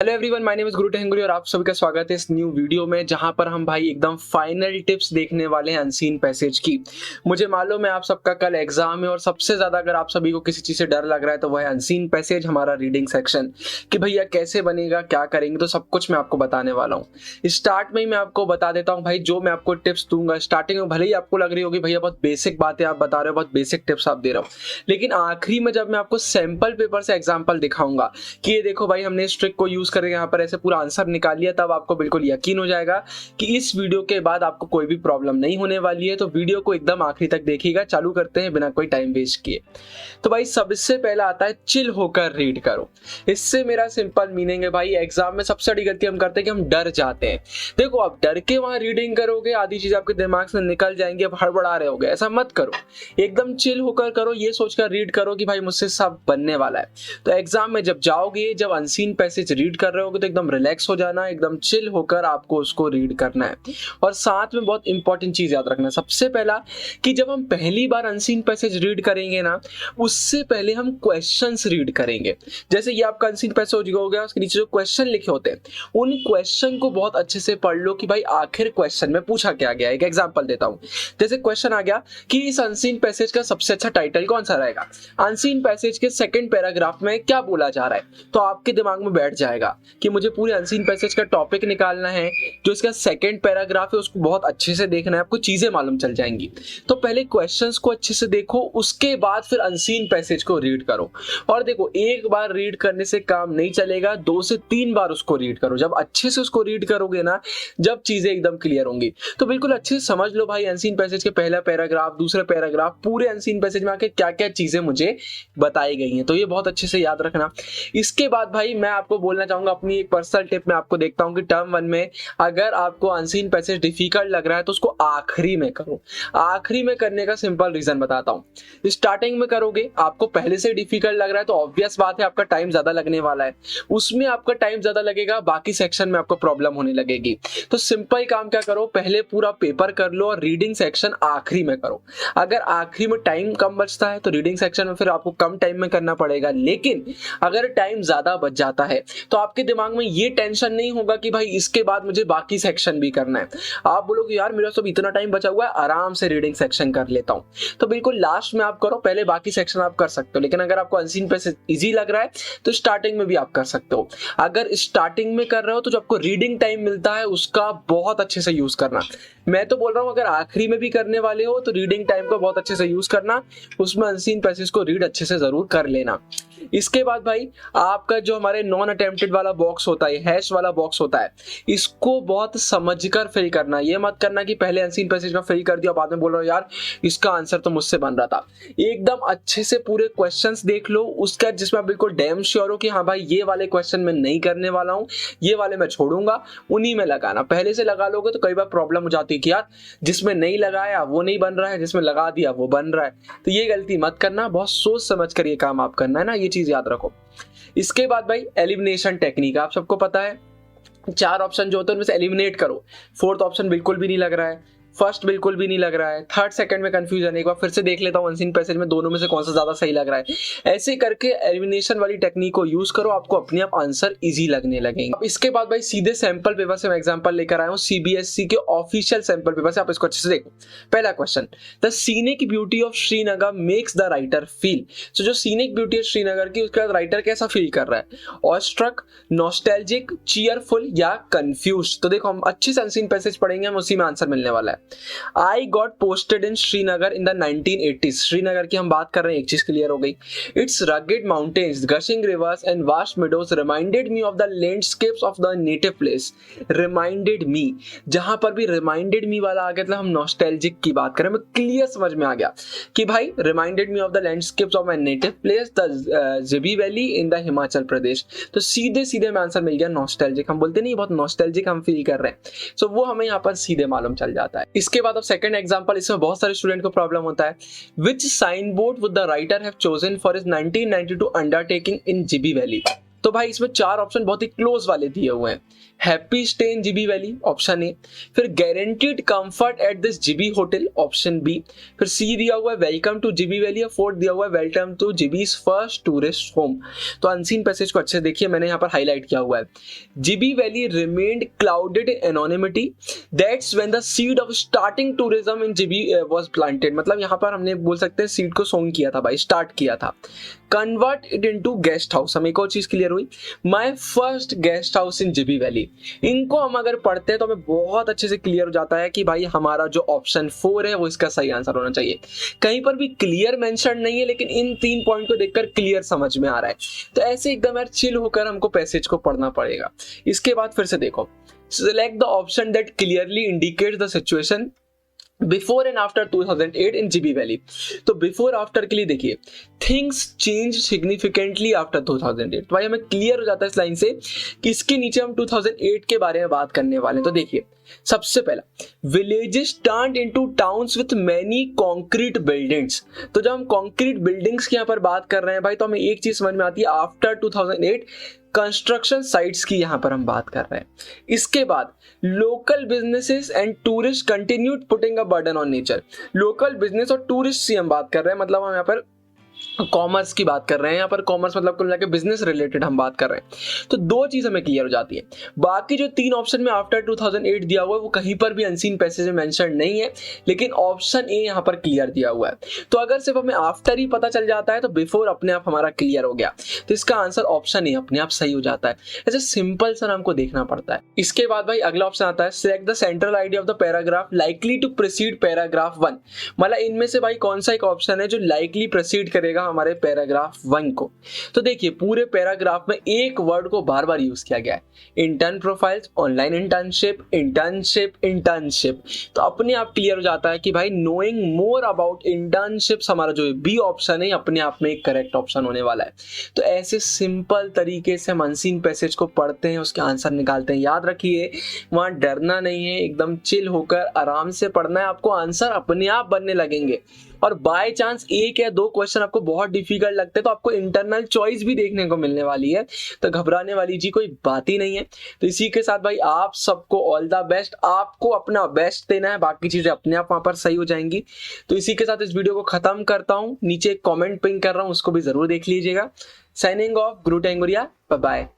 Hello everyone, my name is गुरु टेंगुली और आप सभी का स्वागत है इस न्यू वीडियो में जहां पर हम भाई एकदम फाइनल टिप्स देखने वाले हैं अनसीन पैसेज की। मुझे मालूम है आप सबका कल एग्जाम है और सबसे ज्यादा अगर आप सभी को किसी चीज से डर लग रहा है तो वह है अनसीन पैसेज, हमारा रीडिंग सेक्शन कि भैया कैसे बनेगा, क्या करेंगे, तो सब कुछ मैं आपको बताने वाला हूँ। स्टार्ट में ही मैं आपको बता देता हूँ भाई, जो मैं आपको टिप्स दूंगा स्टार्टिंग में भले ही आपको लग रही होगी भैया बहुत बेसिक बातें आप बता रहे हो, बहुत बेसिक टिप्स आप दे रहे हो, लेकिन आखिरी में जब मैं आपको सैंपल पेपर से एग्जाम्पल दिखाऊंगा कि ये देखो भाई हमने इस ट्रिक को यूज करके यहाँ पर ऐसे पूरा आंसर निकाल लिया, तब आपको बिल्कुल यकीन हो जाएगा कि इस वीडियो के बाद आपको कोई भी प्रॉब्लम नहीं होने वाली है। तो वीडियो को एकदम आखिरी तक देखिएगा। चालू करते हैं बिना कोई टाइम वेस्ट किए। तो भाई सबसे पहला आता है चिल होकर रीड करो। इससे मेरा सिंपल मीनिंग है भाई, एग्जाम में सबसे बड़ी गलती हम करते हैं कि हम डर जाते हैं। देखो आप डर के वहां रीडिंग करोगे, आधी चीज आपके दिमाग से निकल जाएंगे, आप हड़बड़ा रहे होगे, ऐसा मत करो। एकदम चिल होकर करो, ये सोचकर रीड करो कि भाई मुझसे सब बनने वाला है। तो एग्जाम में जब जाओगे, जब अनसीन पैसेज रीड कर रहे होगे तो एकदम रिलैक्स हो जाना, एकदम चिल होकर आपको उसको रीड करना है। और साथ में बहुत इंपॉर्टेंट चीज याद रखना, सबसे पहला कि जब हम पहली बार अनसीन पैसेज रीड करेंगे ना, उससे पहले हम क्वेश्चंस रीड करेंगे। जैसे ये आपका अनसीन पैसेज हो गया, उसके नीचे जो क्वेश्चन लिखे होते हैं उन क्वेश्चन को बहुत अच्छे से पढ़ लो कि भाई आखिर क्वेश्चन में पूछा क्या गया। एक एग्जांपल देता हूं, जैसे क्वेश्चन आ गया कि इस अनसीन पैसेज का सबसे अच्छा टाइटल कौन सा रहेगा, अनसीन पैसेज के सेकंड पैराग्राफ में क्या बोला जा रहा है, तो आपके दिमाग में बैठ जाएगा कि मुझे पूरे अनसीन पैसेज का टॉपिक निकालना है, जो इसका सेकंड पैराग्राफ है उसको बहुत अच्छे से देखना है, आपको चीजें मालूम चल जाएंगी। तो पहले क्वेश्चंस को अच्छे से देखो, उसके बाद फिर अनसीन पैसेज को रीड करो। और देखो एक बार रीड करने से काम नहीं चलेगा, 2 से 3 बार उसको रीड करो। जब अच्छे से उसको रीड करोगे ना, जब चीजें एकदम क्लियर होंगी, तो बिल्कुल अच्छे से समझ लो भाई अनसीन पैसेज के पहला पैराग्राफ, दूसरा पैराग्राफ, पूरे अनसीन पैसेज में आके क्या क्या चीजें मुझे बताई गई हैं। तो ये बहुत अच्छे से याद रखना। इसके बाद भाई मैं आपको बोलना चाहूंगा अपनी एक पर्सनल टिप, मैं आपको देखता हूं कि टर्म 1 में अगर आपको अनसीन पैसेज डिफिकल्ट लग रहा है तो उसको आखिरी में करो। आखिरी में करने का सिंपल रीजन बताता हूं। स्टार्टिंग में करोगे, आपको पहले से डिफिकल्ट लग रहा है तो ऑब्वियस बात है आपका टाइम ज्यादा लगने वाला है, उसमें आपका टाइम ज्यादा लगेगा, बाकी सेक्शन में आपको प्रॉब्लम होने लगेगी। तो सिंपल काम क्या करो, पहले पूरा पेपर कर लो और रीडिंग सेक्शन आखिरी में करो। अगर आखिरी में टाइम कम बचता है तो रीडिंग सेक्शन में फिर आपको कम टाइम में करना पड़ेगा, लेकिन अगर टाइम ज्यादा बच जाता है तो आपके दिमाग में ये टेंशन नहीं होगा कि भाई इसके बाद मुझे बाकी सेक्शन भी करना है। आप बोलोगे यार मेरा सब इतना टाइम बचा हुआ है, आराम से रीडिंग सेक्शन कर लेता हूं, तो बिल्कुल लास्ट में आप करो, पहले बाकी सेक्शन आप कर सकते हो। लेकिन अगर आपको अनसीन पैसेज इजी लग रहा है तो स्टार्टिंग में भी आप कर सकते हो। अगर स्टार्टिंग में कर रहे हो तो जो आपको रीडिंग टाइम मिलता है उसका बहुत अच्छे से यूज करना। मैं तो बोल रहा हूं अगर आखिरी में भी करने वाले हो तो रीडिंग टाइम को बहुत अच्छे से यूज करना, उसमें अनसीन पैसेज को रीड अच्छे से जरूर कर लेना। इसके बाद भाई आपका जो हमारे नॉन अटेम्प्टेड वाला बॉक्स होता है, हैश वाला बॉक्स होता है, इसको बहुत समझकर फिल करना। ये मत करना कि पहले अनसीन पैसेज का फिल कर दिया, बाद में बोल रहा हूं यार इसका आंसर तो मुझसे बन रहा था। एकदम अच्छे से पूरे क्वेश्चंस देख लो, उसका जिसमें आप बिल्कुल डैम श्योर हो कि हाँ भाई ये वाले क्वेश्चन मैं नहीं करने वाला हूं, ये वाले मैं छोड़ूंगा, उन्हीं में लगाना। पहले से लगा लोगे तो कई बार प्रॉब्लम हो जाती है कि यार जिसमें नहीं लगाया वो नहीं बन रहा है, जिसमें लगा दिया वो बन रहा है। तो ये गलती मत करना, बहुत सोच समझ कर ये काम आप करना है ना, ये चीज याद रखो। इसके बाद भाई एलिमिनेशन टेक्निक आप सबको पता है, 4 ऑप्शन जो होते हैं उनमें से एलिमिनेट करो। 4th ऑप्शन बिल्कुल भी नहीं लग रहा है, फर्स्ट बिल्कुल भी नहीं लग रहा है, थर्ड सेकंड में कंफ्यूजन, एक बार फिर से देख लेता हूं अनसीन पैसेज में दोनों में से कौन सा ज्यादा सही लग रहा है। ऐसे करके एलिमिनेशन वाली टेक्निक को यूज करो, आपको अपने आप आंसर इजी लगने लगेंगे। अब इसके बाद भाई सीधे सैंपल पेपर से मैं एग्जांपल लेकर आया हूं, सीबीएसई के ऑफिशियल सैंपल पेपर से, आप इसको अच्छे से देखो। पहला question, the scenic beauty of Srinagar makes the writer feel. तो जो सीनिक ब्यूटी है श्रीनगर की, उसके बाद राइटर कैसा फील कर रहा है, ऑस्ट्रक, नॉस्टैल्जिक, चीयरफुल या कंफ्यूज्ड। तो देखो हम अच्छे से अनसीन पैसेज पढ़ेंगे, हम उसी में आंसर मिलने वाला है। I got posted in Srinagar in the 1980s। Srinagar की हम बात कर रहे हैं, एक चीज क्लियर हो गई। It's rugged mountains, gushing rivers and vast meadows reminded me of the landscapes of the native place। reminded me, जहां पर भी reminded me वाला आ गया मतलब हम नॉस्टैल्जिक की बात करें, मैं क्लियर समझ में आ गया कि भाई reminded me of the landscapes of my native place, the जिबी valley in the Himachal Pradesh. तो सीधे सीधे में आंसर मिल गया नॉस्टैल्जिक। हम बोलते नहीं बहुत नॉस्टैल्जिक हम फील कर रहे हैं, सो वो हमें यहाँ पर सीधे मालूम चल जाता है। इसके बाद अब सेकंड एग्जांपल, इसमें बहुत सारे स्टूडेंट को प्रॉब्लम होता है। Which signboard would the writer have chosen for his 1992 undertaking in जिबी वैली। तो भाई इसमें 4 ऑप्शन बहुत ही क्लोज वाले दिए हुए हैं। Happy stay in GB valley option A, फिर guaranteed comfort at this GB hotel option B, फिर सी दिया हुआ है वेलकम टू जीबी वैली, और फोर्थ दिया हुआ है welcome to GB's first tourist home. तो अनसीन पैसेज को अच्छे से देखिए, मैंने यहाँ पर हाईलाइट किया हुआ है। GB valley remained clouded in anonymity, that's when the seed of starting tourism in GB was planted. मतलब यहाँ पर हमने बोल सकते हैं सीड को सोंग किया था भाई, स्टार्ट किया था। Convert it into guest house, हमें एक और चीज क्लियर हुई, my first guest house in GB valley. इनको हम अगर पढ़ते हैं तो हमें बहुत अच्छे से क्लियर हो जाता है कि भाई हमारा जो ऑप्शन 4 है वो इसका सही आंसर होना चाहिए। कहीं पर भी क्लियर मेंशन नहीं है, लेकिन इन 3 पॉइंट को देखकर क्लियर समझ में आ रहा है। तो ऐसे एकदम यार चिल होकर हमको पैसेज को पढ़ना पड़ेगा। इसके बाद फिर से देखो, select the option that clearly indicates the situation before and after 2008 in GB valley. तो बिफोर आफ्टर के लिए देखिए, थिंग्स चेंज सिग्निफिकेंटली आफ्टर 2008। तो भाई हमें क्लियर हो जाता है इस लाइन से कि इसके नीचे हम 2008 के बारे में बात करने वाले हैं। तो देखिए, सबसे पहला, villages turned into towns with many concrete buildings. तो जब हम कॉन्क्रीट बिल्डिंग्स की यहाँ पर बात कर रहे हैं भाई, तो हमें एक चीज समझ में आती है, आफ्टर 2008 कंस्ट्रक्शन साइट्स की यहां पर हम बात कर रहे हैं। इसके बाद local businesses and tourist continued putting a burden on nature. Local business और टूरिस्ट की हम बात कर रहे हैं, मतलब हम यहाँ पर कॉमर्स की बात कर रहे हैं। यहाँ पर कॉमर्स मतलब कुल मिलाकर बिजनेस रिलेटेड हम बात कर रहे हैं। तो 2 चीज हमें क्लियर हो जाती है। बाकी जो 3 ऑप्शन में आफ्टर 2008 दिया हुआ है वो कहीं पर भी अनसीन पैसेज में मेंशन नहीं है, लेकिन ऑप्शन ए यहाँ पर क्लियर दिया हुआ है। तो अगर सिर्फ हमें आफ्टर ही पता चल जाता है तो बिफोर अपने आप हमारा क्लियर हो गया, तो इसका आंसर ऑप्शन ए अपने आप सही हो जाता है। ऐसे सिंपल सा हमको देखना पड़ता है। इसके बाद भाई अगला ऑप्शन आता है, select the central idea of the paragraph likely to proceed paragraph 1। मतलब इनमें से भाई कौन सा एक ऑप्शन है जो लाइकली प्रोसीड करेगा हमारे पैराग्राफ 1 को। तो देखिए, पूरे पैराग्राफ में एक वर्ड को बार बार यूज किया गया है, intern profiles, online internship, internship, internship. तो अपने आप क्लियर हो जाता है कि भाई नोइंग मोर अबाउट इंटर्नशिप्स हमारा जो बी ऑप्शन है अपने आप में एक करेक्ट ऑप्शन होने वाला है। तो ऐसे सिंपल तरीके से हम अनसीन पैसेज को पढ़ते हैं, उसके आंसर निकालते हैं। याद रखिए, वहां डरना नहीं है, एकदम चिल होकर आराम से पढ़ना है, आपको आंसर अपने आप बनने लगेंगे। और बाय चांस 1 या 2 क्वेश्चन आपको बहुत डिफिकल्ट लगते हैं तो आपको इंटरनल चॉइस भी देखने को मिलने वाली है, तो घबराने वाली जी कोई बात ही नहीं है। तो इसी के साथ भाई आप सबको ऑल द बेस्ट, आपको अपना बेस्ट देना है, बाकी चीजें अपने आप वहां पर सही हो जाएंगी। तो इसी के साथ इस वीडियो को खत्म करता हूं, नीचे एक कॉमेंट पिन कर रहा हूं, उसको भी जरूर देख लीजिएगा। साइनिंग ऑफ, गुरु टेंगुरिया, बाय बाय।